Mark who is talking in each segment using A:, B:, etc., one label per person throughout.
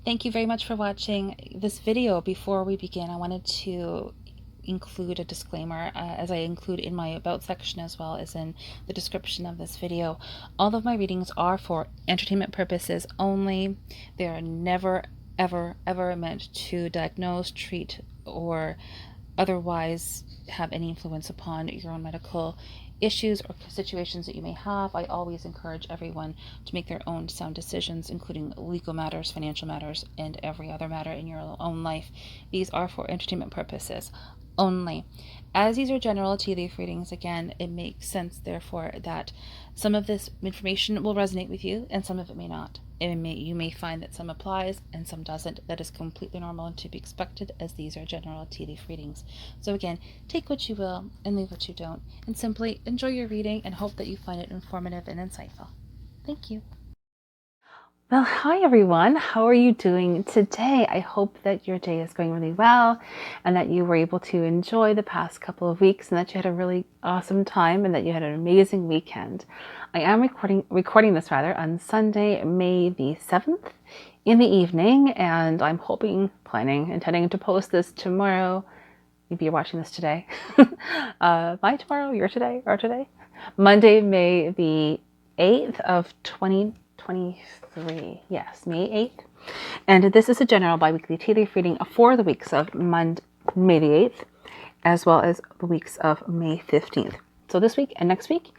A: Thank you very much for watching this video. Before we begin, I wanted to include a disclaimer, as I include in my about section as well as in the description of this video. All of my readings are for entertainment purposes only. They are never, ever meant to diagnose, treat, or otherwise have any influence upon your own medical issues or situations that you may have. I always encourage everyone to make their own sound decisions, including legal matters, financial matters, and every other matter in your own life. These are for entertainment purposes only. As these are general tea leaf readings, again, it makes sense, therefore, that some of this information will resonate with you and some of it may not. You may find that some applies and some doesn't. That is completely normal and to be expected, as these are general tea leaf readings. So again, take what you will and leave what you don't, and simply enjoy your reading and hope that you find it informative and insightful. Thank you. Well, hi everyone. How are you doing today? I hope that your day is going really well and that you were able to enjoy the past couple of weeks and that you had a really awesome time and that you had an amazing weekend. I am recording this on Sunday, May the 7th in the evening, and I'm intending to post this tomorrow. Maybe you're watching this today. My tomorrow, your today, our today. Monday, May the 8th of 2023. Yes, May 8th. And this is a general bi-weekly tea leaf reading for the weeks of May the 8th, as well as the weeks of May 15th. So this week and next week.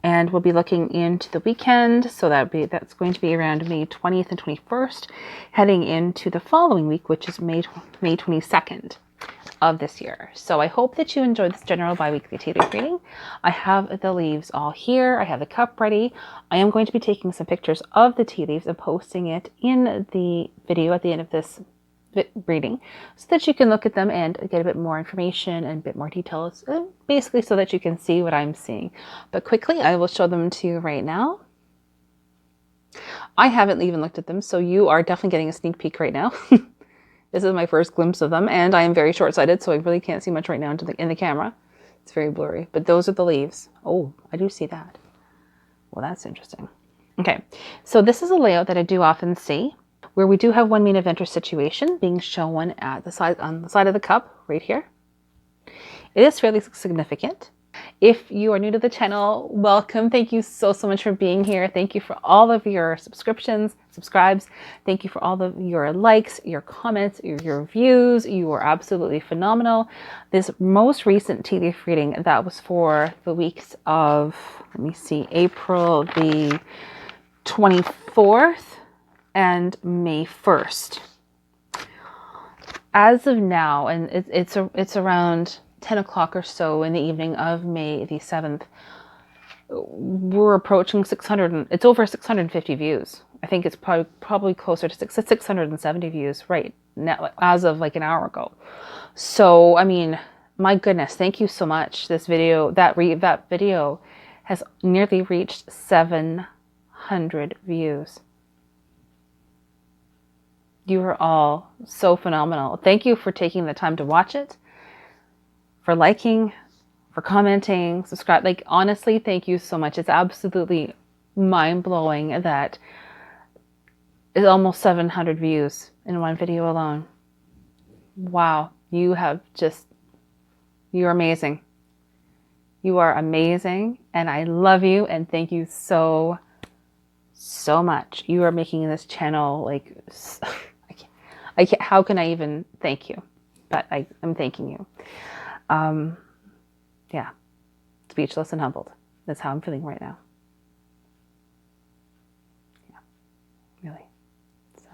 A: And we'll be looking into the weekend. So that's going to be around May 20th and 21st, heading into the following week, which is May 22nd. Of this year. So I hope that you enjoyed this general bi-weekly tea leaf reading. I have the leaves all here. I have the cup ready. I am going to be taking some pictures of the tea leaves and posting it in the video at the end of this reading so that you can look at them and get a bit more information and a bit more details, basically so that you can see what I'm seeing. But quickly, I will show them to you right now. I haven't even looked at them, so you are definitely getting a sneak peek right now. This is my first glimpse of them, and I am very short-sighted, so I really can't see much right now in the camera. It's very blurry, but those are the leaves. Oh, I do see that. Well, that's interesting. Okay, so this is a layout that I do often see, where we do have one main eventer situation being shown at the side, on the side of the cup, right here. It is fairly significant. If you are new to the channel, welcome. Thank you so much for being here. Thank you for all of your subscribes. Thank you for all of your likes, your comments, your views. You are absolutely phenomenal. This most recent tea leaf reading, that was for the weeks of, let me see, April the 24th and May 1st. As of now, and it's around 10 o'clock or so in the evening of May the 7th, we're approaching 600, it's over 650 views. I think it's probably closer to 670 views right now, as of like an hour ago. So, I mean, my goodness, thank you so much. This video, that video has nearly reached 700 views. You are all so phenomenal. Thank you for taking the time to watch it, for liking, for commenting, subscribe. Like, honestly, thank you so much. It's absolutely mind-blowing that it's almost 700 views in one video alone. Wow, you're amazing. You are amazing, and I love you, and thank you so much. You are making this channel, like, I can't, how can I even thank you? But I'm thanking you. Yeah, speechless and humbled. That's how I'm feeling right now. Yeah, really. So,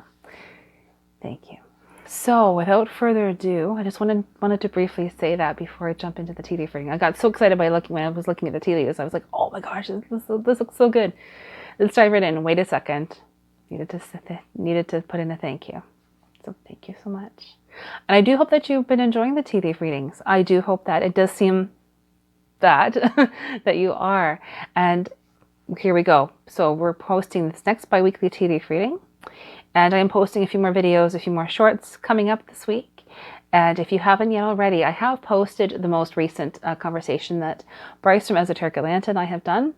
A: thank you. So, without further ado, I just wanted to briefly say that before I jump into the tea leaf reading. I got so excited when I was looking at the tea leaves. I was like, oh my gosh, this looks so good. Let's dive right in. Wait a second. Needed to put in a thank you. So thank you so much. And I do hope that you've been enjoying the tea leaf readings. I do hope that it does seem that you are. And here we go. So we're posting this next bi-weekly tea leaf reading. And I am posting a few more videos, a few more shorts coming up this week. And if you haven't yet already, I have posted the most recent conversation that Bryce from Esoteric Atlanta and I have done.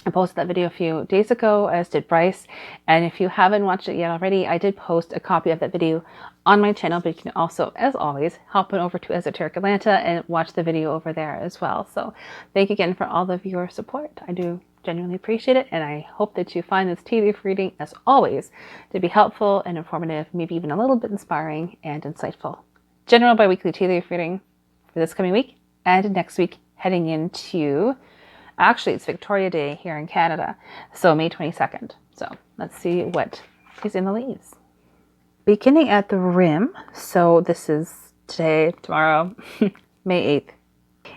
A: I posted that video a few days ago, as did Bryce. And if you haven't watched it yet already, I did post a copy of that video on my channel, but you can also, as always, hop on over to Esoteric Atlanta and watch the video over there as well. So thank you again for all of your support. I do genuinely appreciate it, and I hope that you find this tea leaf reading, as always, to be helpful and informative, maybe even a little bit inspiring and insightful. General biweekly tea leaf reading for this coming week and next week, heading into, actually, it's Victoria Day here in Canada, so May 22nd. So let's see what is in the leaves. Beginning at the rim, so this is today, tomorrow, May 8th.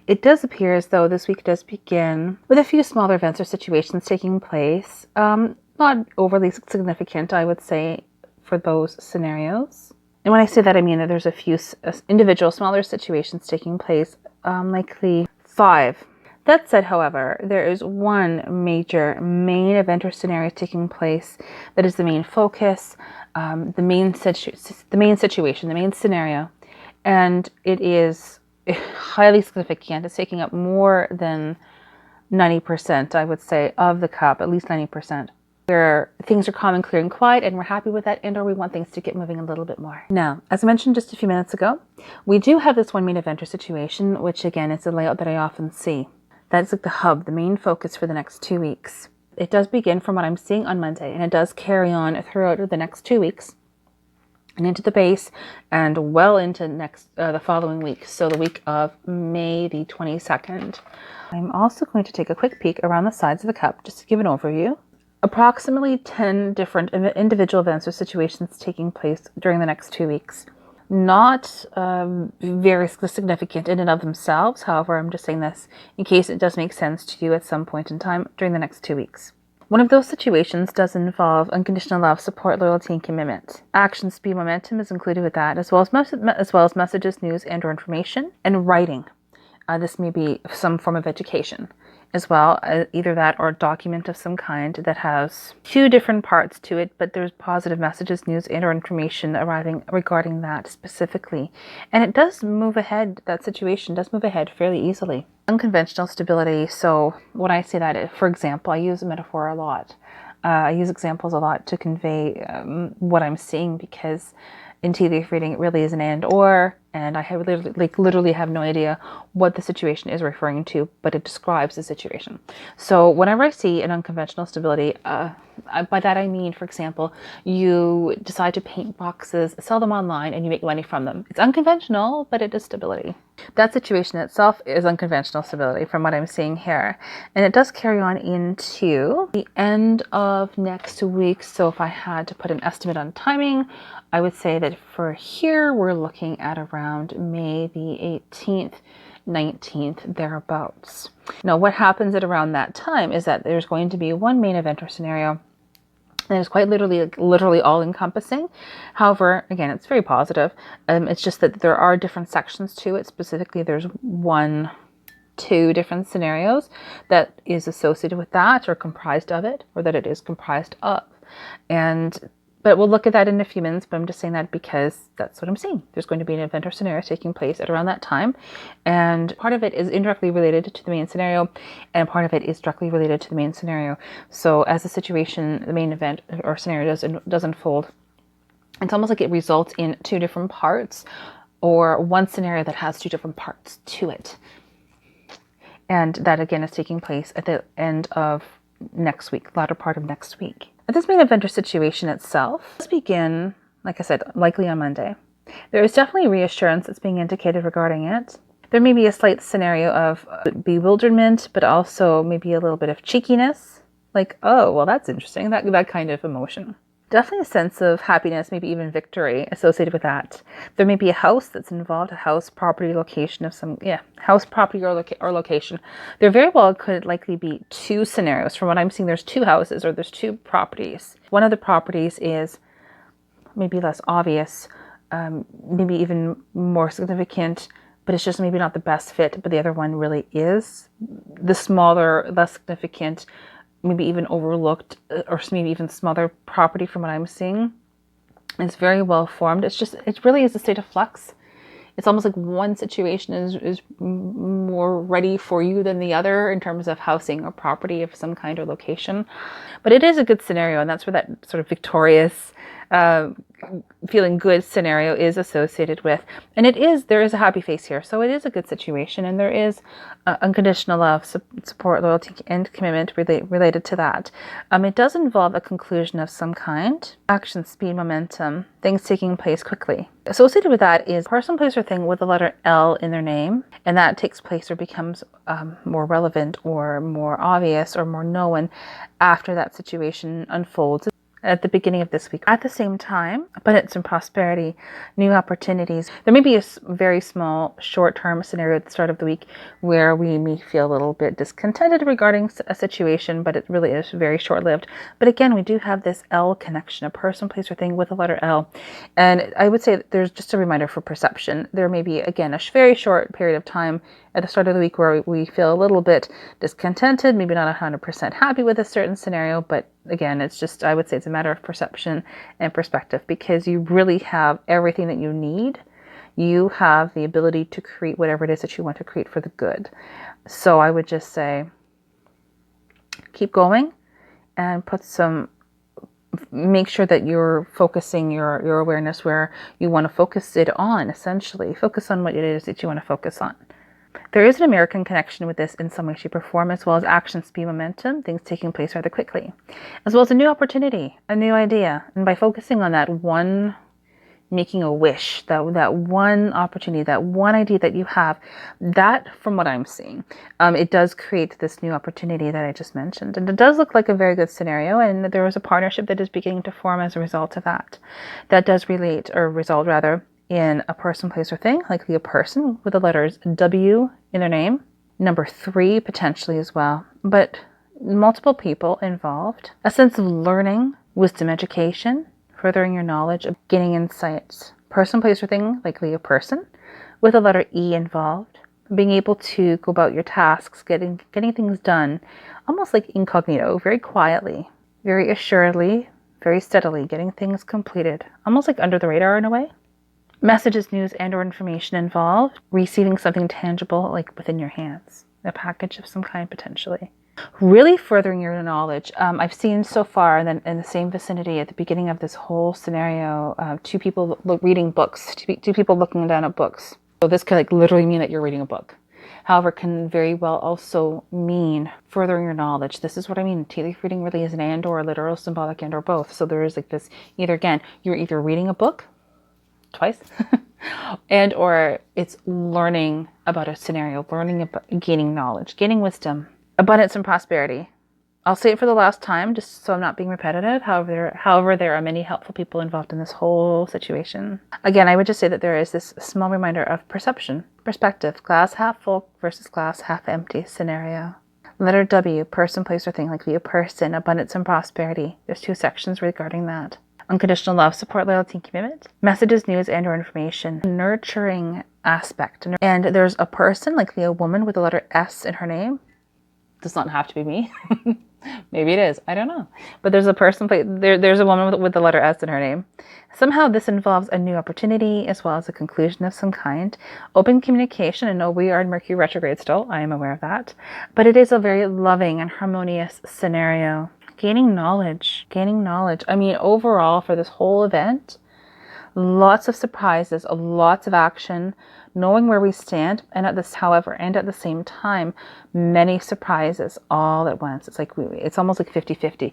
A: It does appear as though this week does begin with a few smaller events or situations taking place. Not overly significant, I would say, for those scenarios. And when I say that, I mean that there's a few individual smaller situations taking place, likely 5. That said, however, there is one major main event or scenario taking place that is the main focus, the main situation, the main scenario, and it is highly significant. It's taking up more than 90%, I would say, of the cup, at least 90%. Where things are calm and clear and quiet, and we're happy with that, and or we want things to get moving a little bit more. Now, as I mentioned just a few minutes ago, we do have this one main event or situation, which again is a layout that I often see. That's like the hub, the main focus for the next 2 weeks. It does begin from what I'm seeing on Monday, and it does carry on throughout the next 2 weeks and into the base and well into the following week. So the week of May the 22nd. I'm also going to take a quick peek around the sides of the cup just to give an overview. Approximately 10 different individual events or situations taking place during the next 2 weeks. Not very significant in and of themselves. However, I'm just saying this in case it does make sense to you at some point in time during the next 2 weeks. One of those situations does involve unconditional love, support, loyalty, and commitment. Action, speed, momentum is included with that, as well as messages, news, and/or information, and writing. This may be some form of education as well, either that or a document of some kind that has 2 different parts to it, but there's positive messages, news, and or information arriving regarding that specifically. And it does move ahead, that situation does move ahead fairly easily. Unconventional stability. So when I say that, for example, I use a metaphor a lot. I use examples a lot to convey what I'm seeing, because in tea leaf reading, it really is an and or, and I have literally have no idea what the situation is referring to, but it describes the situation. So whenever I see an unconventional stability, by that I mean, for example, you decide to paint boxes, sell them online, and you make money from them. It's unconventional, but it is stability. That situation itself is unconventional stability from what I'm seeing here. And it does carry on into the end of next week. So if I had to put an estimate on timing, I would say that for here, we're looking at around May the 18th, 19th, thereabouts. Now, what happens at around that time is that there's going to be one main event or scenario that is quite literally all-encompassing. However, again, it's very positive. It's just that there are different sections to it. Specifically, there's 2 different scenarios that is associated with that, or comprised of it, or that it is comprised of. But we'll look at that in a few minutes, but I'm just saying that because that's what I'm seeing. There's going to be an event or scenario taking place at around that time. And part of it is indirectly related to the main scenario, and part of it is directly related to the main scenario. So as the situation, the main event or scenario does unfold, it's almost like it results in 2 different parts, or one scenario that has 2 different parts to it. And that, again, is taking place at the end of next week, latter part of next week. This main event or situation itself does begin, like I said, likely on Monday. There is definitely reassurance that's being indicated regarding it. There may be a slight scenario of bewilderment, but also maybe a little bit of cheekiness. Like, oh, well, that's interesting. That kind of emotion. Definitely a sense of happiness, maybe even victory associated with that. There may be a house that's involved, a house, property, location of some, house, property, or location. There very well could likely be 2 scenarios. From what I'm seeing, there's 2 houses, or there's 2 properties. One of the properties is maybe less obvious, maybe even more significant, but it's just maybe not the best fit. But the other one really is. The smaller, less significant, maybe even overlooked, or maybe even smaller property from what I'm seeing. It's very well formed. It really is a state of flux. It's almost like one situation is more ready for you than the other in terms of housing or property of some kind or location. But it is a good scenario, and that's where that sort of victorious, feeling good scenario is associated with. And there is a happy face here. So it is a good situation, and there is unconditional love, support, loyalty, and commitment related to that. It does involve a conclusion of some kind, action, speed, momentum, things taking place quickly. Associated with that is person, place, or thing with the letter L in their name, and that takes place or becomes more relevant or more obvious or more known after that situation unfolds at the beginning of this week. At the same time, abundance and prosperity, new opportunities. There may be a very small short-term scenario at the start of the week where we may feel a little bit discontented regarding a situation, but it really is very short-lived. But again, we do have this L connection, a person, place, or thing with the letter L. And I would say that there's just a reminder for perception. There may be, again, a very short period of time at the start of the week where we feel a little bit discontented, maybe not 100% happy with a certain scenario, but again, it's just, I would say it's a matter of perception and perspective, because you really have everything that you need. You have the ability to create whatever it is that you want to create for the good. So I would just say, keep going and make sure that you're focusing your awareness where you want to focus it on, essentially. Focus on what it is that you want to focus on. There is an American connection with this in some way, shape, or form, as well as action, speed, momentum, things taking place rather quickly, as well as a new opportunity, a new idea. And by focusing on that one, making a wish, that one opportunity, that one idea that you have, that, from what I'm seeing, it does create this new opportunity that I just mentioned. And it does look like a very good scenario, and there is a partnership that is beginning to form as a result of that. That does result in a person, place, or thing, likely a person with the letters W in their name. Number 3, potentially as well, but multiple people involved. A sense of learning, wisdom, education, furthering your knowledge, of gaining insights. Person, place, or thing, likely a person with the letter E involved. Being able to go about your tasks, getting things done, almost like incognito, very quietly, very assuredly, very steadily, getting things completed, almost like under the radar in a way. Messages, news, and or information involved. Receiving something tangible, like within your hands. A package of some kind, potentially. Really furthering your knowledge. I've seen so far in the same vicinity at the beginning of this whole scenario, 2 people reading books, two people looking down at books. So this could literally mean that you're reading a book. However, can very well also mean furthering your knowledge. This is what I mean. Tea leaf reading really is an and or, literal, symbolic, and or both. So there is this, you're either reading a book, twice, and or it's learning about a scenario, learning about gaining knowledge, gaining wisdom, abundance and prosperity. I'll say it for the last time, just so I'm not being repetitive. However, there are many helpful people involved in this whole situation. Again, I would just say that there is this small reminder of perception, perspective, glass half full versus glass half empty scenario. Letter W, person, place, or thing, likely a person, abundance and prosperity. There's 2 sections regarding that. Unconditional love, support, loyalty, and commitment. Messages, news, and or information. Nurturing aspect. And there's a person, likely a woman with the letter S in her name. Does not have to be me. Maybe it is. I don't know. But there's a person, there's a woman with the letter S in her name. Somehow this involves a new opportunity as well as a conclusion of some kind. Open communication. And no, we are in Mercury retrograde still. I am aware of that. But it is a very loving and harmonious scenario. Gaining knowledge. I mean, overall for this whole event, lots of surprises, lots of action, knowing where we stand, and at the same time, many surprises all at once. It's almost like 50-50.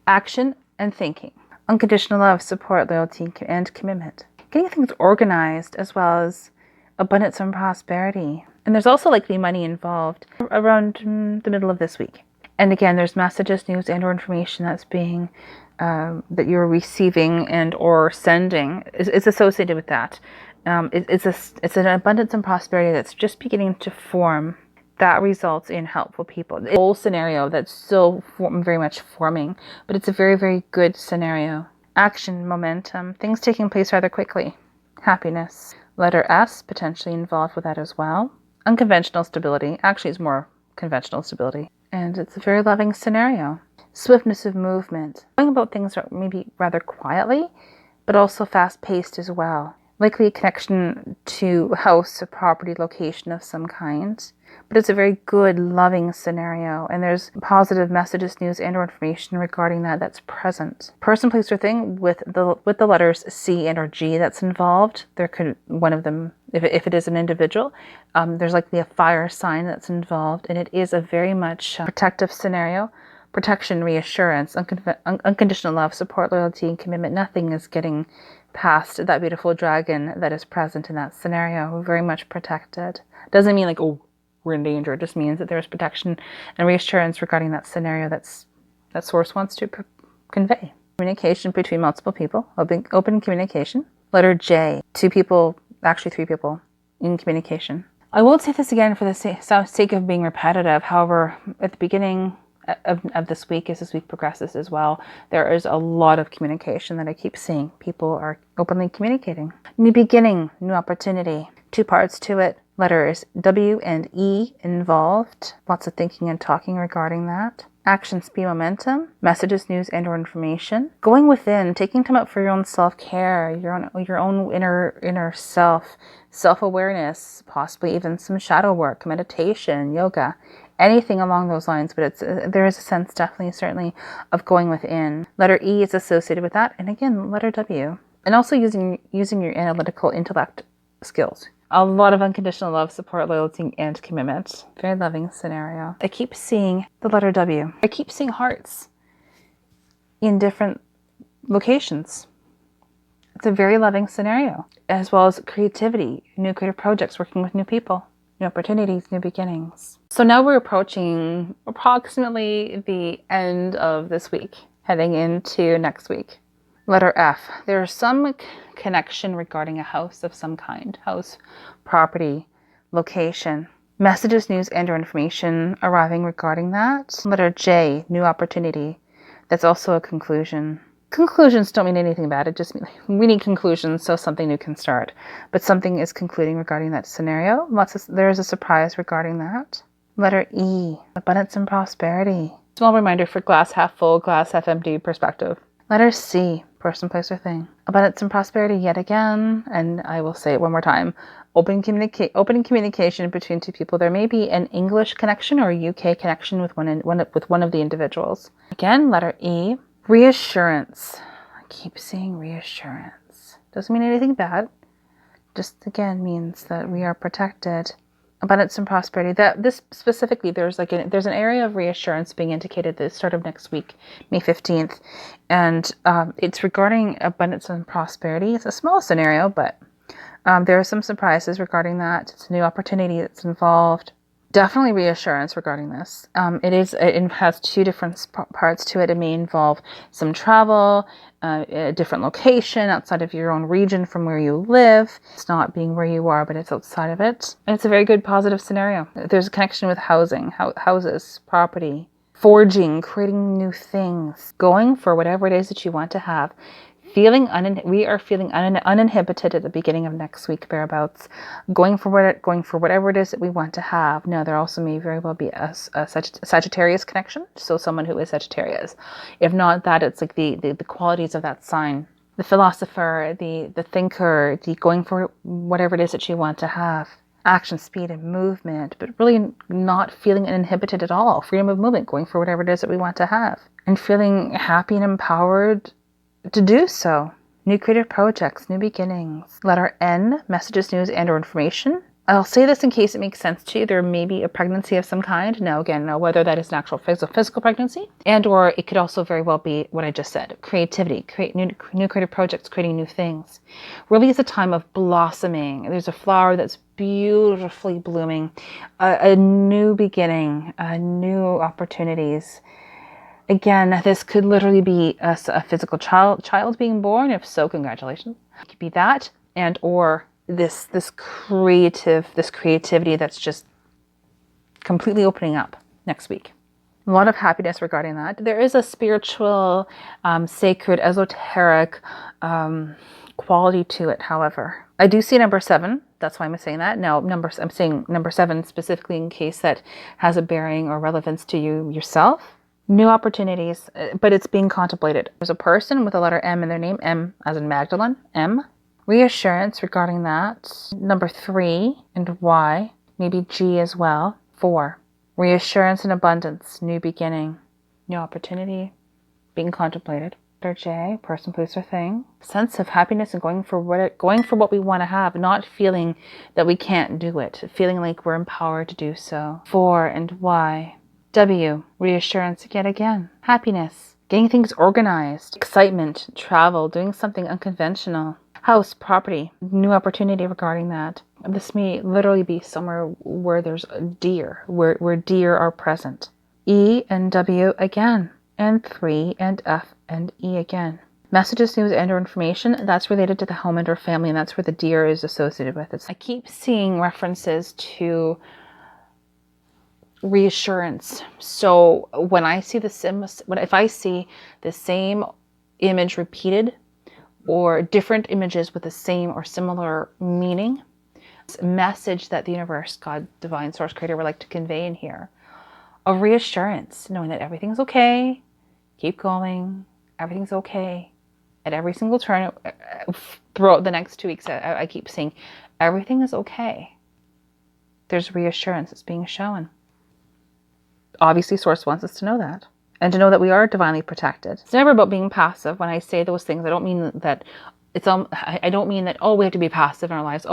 A: Action and thinking. Unconditional love, support, loyalty, and commitment. Getting things organized as well as abundance and prosperity. And there's also likely money involved around the middle of this week. And again, there's messages, news, and or information that's being, that you're receiving and or sending is associated with that. It's an abundance and prosperity that's just beginning to form that results in helpful people. It's a whole scenario that's still very much forming, but it's a very, very good scenario. Action, momentum, things taking place rather quickly. Happiness. Letter S potentially involved with that as well. Unconventional stability. Actually, it's more conventional stability. And it's a very loving scenario. Swiftness of movement. Going about things maybe rather quietly, but also fast-paced as well. Likely a connection to house or property location of some kind. But it's a very good, loving scenario, and there's positive messages, news, and or information regarding that that's present. Person, place, or thing with the letters C and or G that's involved. There could one of them, if it is an individual, there's likely a fire sign that's involved, and it is a very much protective scenario. Protection, reassurance, unconditional love, support, loyalty, and commitment. Nothing is getting past that beautiful dragon that is present in that scenario. We're very much protected. Doesn't mean like, oh, we're in danger. It just means that there's protection and reassurance regarding that scenario that source wants to convey. Communication between multiple people, open communication. Letter J, 2 people, actually 3 people in communication. I won't say this again for the sake of being repetitive. However, at the beginning of this week, as this week progresses as well, there is a lot of communication that I keep seeing. People are openly communicating. New beginning, new opportunity. 2 parts to it. Letters W and E involved. Lots of thinking and talking regarding that. Action, speed, momentum. Messages, news, and or information. Going within, taking time out for your own self-care, your own inner self, self-awareness, possibly even some shadow work, meditation, yoga, anything along those lines. But there is a sense, definitely, certainly, of going within. Letter E is associated with that, and again, letter W, and also using your analytical intellect skills. A lot of unconditional love, support, loyalty, and commitment. Very loving scenario. I keep seeing the letter W. I keep seeing hearts in different locations. It's a very loving scenario, as well as creativity, new creative projects, working with new people, new opportunities, new beginnings. So now we're approaching approximately the end of this week, heading into next week. Letter F. There's some connection regarding a house of some kind. House, property, location. Messages, news, and or information arriving regarding that. Letter J. New opportunity. That's also a conclusion. Conclusions don't mean anything bad. It just means we need conclusions so something new can start. But something is concluding regarding that scenario. There is a surprise regarding that. Letter E. Abundance and prosperity. Small reminder for glass half full, glass half empty perspective. Letter C. Person, place, or thing. Abundance and prosperity yet again, and I will say it one more time. Open communication between 2 people. There may be an English connection or a UK connection with one of the individuals. Again, letter E. Reassurance. I keep saying reassurance. Doesn't mean anything bad. Just again means that we are protected. Abundance and prosperity. This specifically, there's an area of reassurance being indicated at the start of next week, May 15th, and it's regarding abundance and prosperity. It's a small scenario, but there are some surprises regarding that. It's a new opportunity that's involved. Definitely reassurance regarding this. It has 2 different parts to it. It may involve some travel, a different location outside of your own region from where you live. It's not being where you are, but it's outside of it. And it's a very good positive scenario. There's a connection with housing, houses, property, forging, creating new things, going for whatever it is that you want to have. We are feeling uninhibited at the beginning of next week, thereabouts, going for whatever it is that we want to have. Now, there also may very well be a Sagittarius connection, so someone who is Sagittarius. If not that, it's like the qualities of that sign. The philosopher, the thinker, the going for whatever it is that you want to have. Action, speed, and movement, but really not feeling uninhibited at all. Freedom of movement, going for whatever it is that we want to have. And feeling happy and empowered to do so. New creative projects, new beginnings. Letter N, messages, news, and or information. I'll say this in case it makes sense to you. There may be a pregnancy of some kind. Now, again, whether that is an actual physical pregnancy, and or it could also very well be what I just said. Creativity, create new creative projects, creating new things. Really, it's a time of blossoming. There's a flower that's beautifully blooming. A new beginning, new opportunities. Again, this could literally be a physical child being born. If so, congratulations. It could be that, and or this creativity that's just completely opening up next week. A lot of happiness regarding that. There is a spiritual, sacred, esoteric quality to it, however. I do see number 7. That's why I'm saying that. Now, I'm saying number 7 specifically in case that has a bearing or relevance to you yourself. New opportunities, but it's being contemplated. There's a person with a letter M in their name, M as in Magdalene, M. Reassurance regarding that. Number 3 and Y, maybe G as well. 4. Reassurance and abundance, new beginning, new opportunity being contemplated. Letter J, person, place, or thing. Sense of happiness and going for what we want to have, not feeling that we can't do it, feeling like we're empowered to do so. 4 and Y. W, reassurance yet again. Happiness, getting things organized, excitement, travel, doing something unconventional. House, property, new opportunity regarding that. This may literally be somewhere where there's a deer, where deer are present. E and W again. And 3 and F and E again. Messages, news, and or information, that's related to the home and or family, and that's where the deer is associated with it. I keep seeing references to reassurance. So when I see if I see the same image repeated or different images with the same or similar meaning, it's a message that the universe, God, divine source, creator would like to convey in here. A reassurance, knowing that everything's okay, keep going, everything's okay. At every single turn throughout the next 2 weeks, I keep saying, everything is okay. There's reassurance that's being shown. Obviously, Source wants us to know that. And to know that we are divinely protected. It's never about being passive. When I say those things, I don't mean that I don't mean that, we have to be passive in our lives.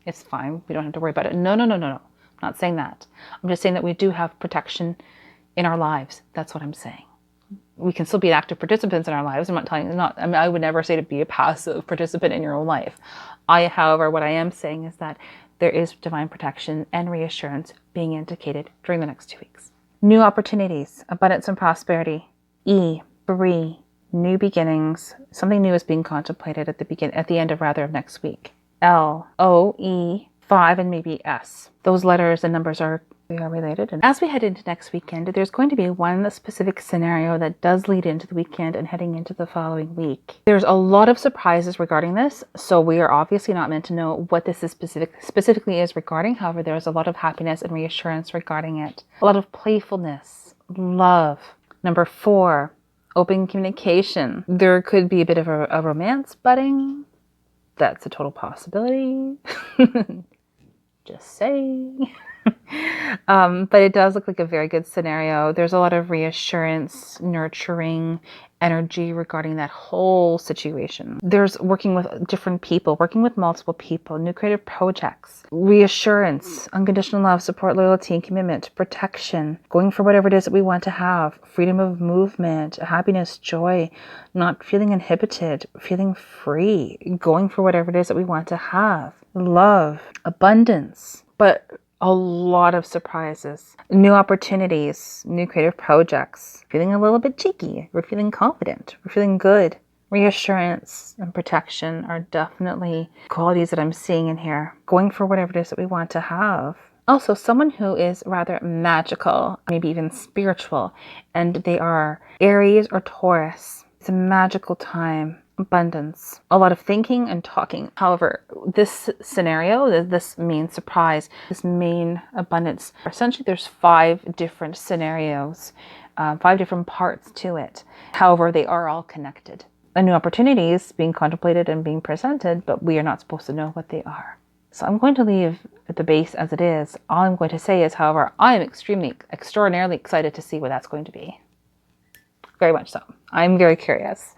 A: It's fine. We don't have to worry about it. No. I'm not saying that. I'm just saying that we do have protection in our lives. That's what I'm saying. We can still be active participants in our lives. I'm not telling you, I would never say to be a passive participant in your own life. However, what I am saying is that there is divine protection and reassurance being indicated during the next 2 weeks. New opportunities, abundance and prosperity. E, 3, new beginnings. Something new is being contemplated at the end of next week. L, O, E, 5, and maybe S. Those letters and numbers are related. And as we head into next weekend, there's going to be one specific scenario that does lead into the weekend and heading into the following week. There's a lot of surprises regarding this, so we are obviously not meant to know what this is specifically is regarding. However, there's a lot of happiness and reassurance regarding it. A lot of playfulness, love. Number 4, open communication. There could be a bit of a romance budding. That's a total possibility. Just saying. But it does look like a very good scenario. There's a lot of reassurance, nurturing energy regarding that whole situation. There's working with different people, working with multiple people, new creative projects, reassurance, unconditional love, support, loyalty, and commitment, protection, going for whatever it is that we want to have, freedom of movement, happiness, joy, not feeling inhibited, feeling free, going for whatever it is that we want to have, love, abundance, but a lot of surprises, new opportunities, new creative projects, feeling a little bit cheeky, we're feeling confident, we're feeling good. Reassurance and protection are definitely qualities that I'm seeing in here. Going for whatever it is that we want to have. Also, someone who is rather magical, maybe even spiritual, and they are Aries or Taurus. It's a magical time. Abundance, a lot of thinking and talking. However, this scenario, this main surprise, this main abundance, essentially there's 5 different scenarios, 5 different parts to it. However, they are all connected. A new opportunity is being contemplated and being presented, but we are not supposed to know what they are. So I'm going to leave at the base as it is. All I'm going to say is, however, I am extraordinarily excited to see what that's going to be. Very much so. I'm very curious.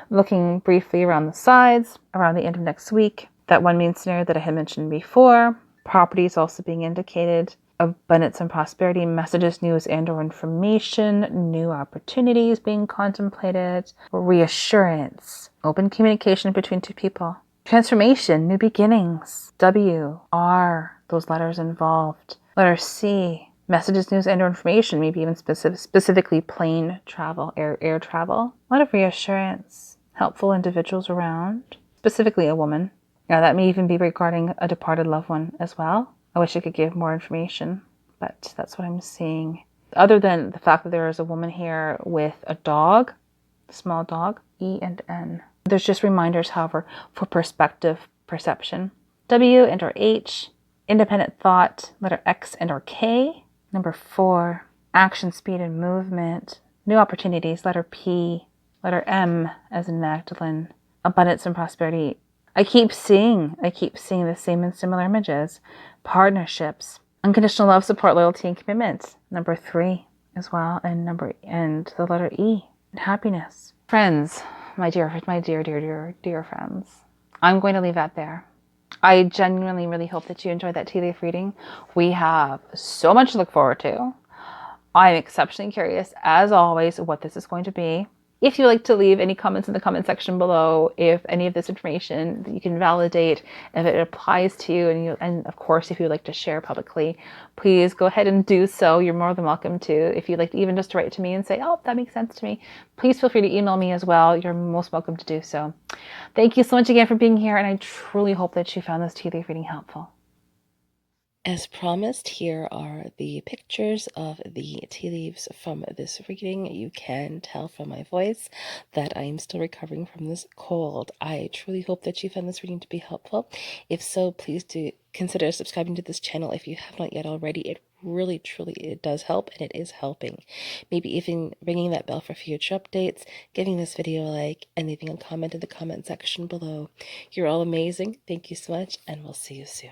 A: Looking briefly around the sides, around the end of next week, that one main scenario that I had mentioned before, property is also being indicated, abundance and prosperity, messages, news, and or information, new opportunities being contemplated, reassurance, open communication between 2 people, transformation, new beginnings, W, R, those letters involved, letter C, messages, news, and or information, maybe even specifically plane travel, air travel, a lot of reassurance. Helpful individuals around, specifically a woman. Now that may even be regarding a departed loved one as well. I wish I could give more information, but that's what I'm seeing. Other than the fact that there is a woman here with a dog, a small dog, E and N. There's just reminders, however, for perspective, perception. W and or H, independent thought, letter X and or K. Number 4, action, speed, and movement. New opportunities, letter P. Letter M as in Magdalene, abundance and prosperity, I keep seeing the same and similar images. Partnerships, unconditional love, support, loyalty, and commitment. Number 3 as well, and the letter E, happiness. Friends, my dear friends, I'm going to leave that there. I genuinely really hope that you enjoyed that tea leaf reading. We have so much to look forward to. I'm exceptionally curious, as always, what this is going to be. If you like to leave any comments in the comment section below, if any of this information you can validate, if it applies to you, and of course, if you would like to share publicly, please go ahead and do so. You're more than welcome to. If you'd like to even just write to me and say, oh, that makes sense to me, please feel free to email me as well. You're most welcome to do so. Thank you so much again for being here, and I truly hope that you found this tea leaf reading helpful. As promised, here are the pictures of the tea leaves from this reading. You can tell from my voice that I am still recovering from this cold. I truly hope that you found this reading to be helpful. If so, please do consider subscribing to this channel if you have not yet already. It really, truly, it does help, and it is helping. Maybe even ringing that bell for future updates, giving this video a like, and leaving a comment in the comment section below. You're all amazing. Thank you so much, and we'll see you soon.